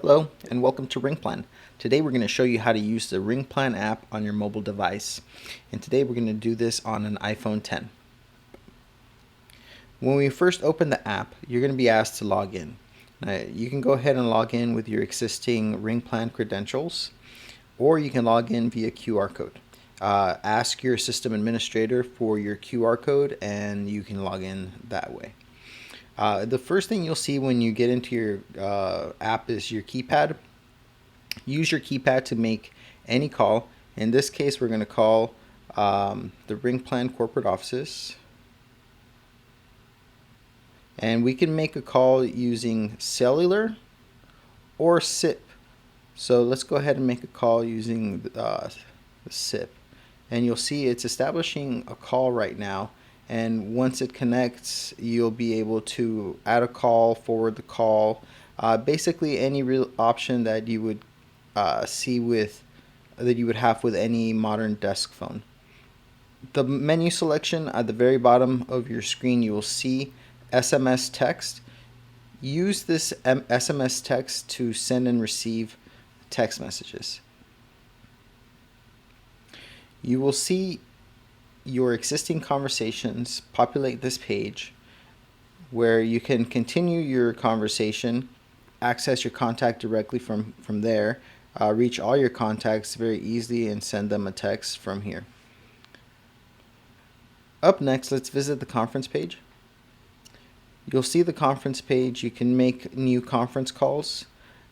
Hello and welcome to RingPlan. Today we're going to show you how to use the RingPlan app on your mobile device. And today we're going to do this on an iPhone 10. When we first open the app, you're going to be asked to log in. You can go ahead and log in with your existing RingPlan credentials, or you can log in via QR code. Ask your system administrator for your QR code and you can log in that way. The first thing you'll see when you get into your app is your keypad. Use your keypad to make any call. In this case, we're going to call the RingPlan corporate offices. And we can make a call using cellular or SIP. So let's go ahead and make a call using the SIP. And you'll see it's establishing a call right now. And once it connects, you'll be able to add a call, forward the call, basically any real option that you would see with that you would have with any modern desk phone. The menu selection at the very bottom of your screen, you will see SMS text. Use this SMS text to send and receive text messages. You will see your existing conversations populate this page where you can continue your conversation, access your contact directly from there, reach all your contacts very easily and send them a text from here. Up next, let's visit the conference page. You'll see the conference page. You can make new conference calls.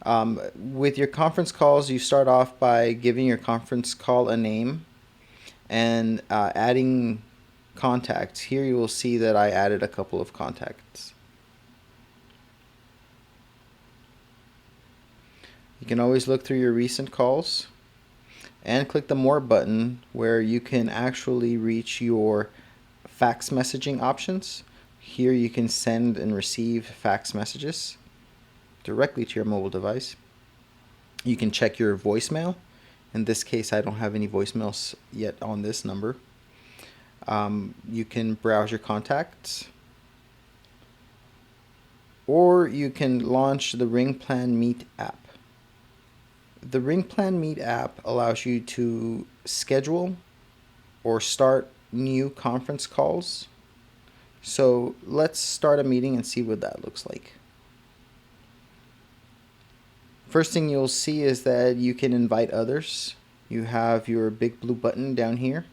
With your conference calls, you start off by giving your conference call a name and adding contacts. Here you will see that I added a couple of contacts. You can always look through your recent calls and click the More button where you can actually reach your fax messaging options. Here you can send and receive fax messages directly to your mobile device. You can check your voicemail. In this case, I don't have any voicemails yet on this number. You can browse your contacts, or you can launch the RingPlan Meet app. The RingPlan Meet app allows you to schedule or start new conference calls. So let's start a meeting and see what that looks like. First thing you'll see is that you can invite others. You have your big blue button down here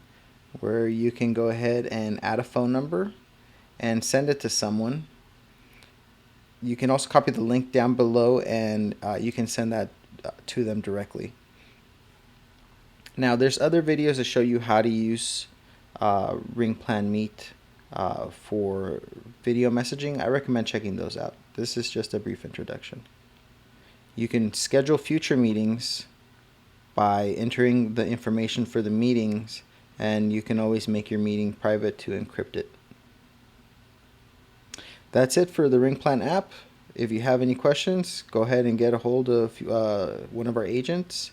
where you can go ahead and add a phone number and send it to someone. You can also copy the link down below and you can send that to them directly. Now there's other videos that show you how to use RingPlan Meet for video messaging. I recommend checking those out. This is just a brief introduction. You can schedule future meetings by entering the information for the meetings, and you can always make your meeting private to encrypt it. That's it for the RingPlan app. If you have any questions, go ahead and get a hold of one of our agents,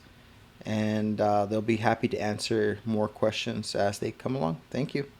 and they'll be happy to answer more questions as they come along. Thank you.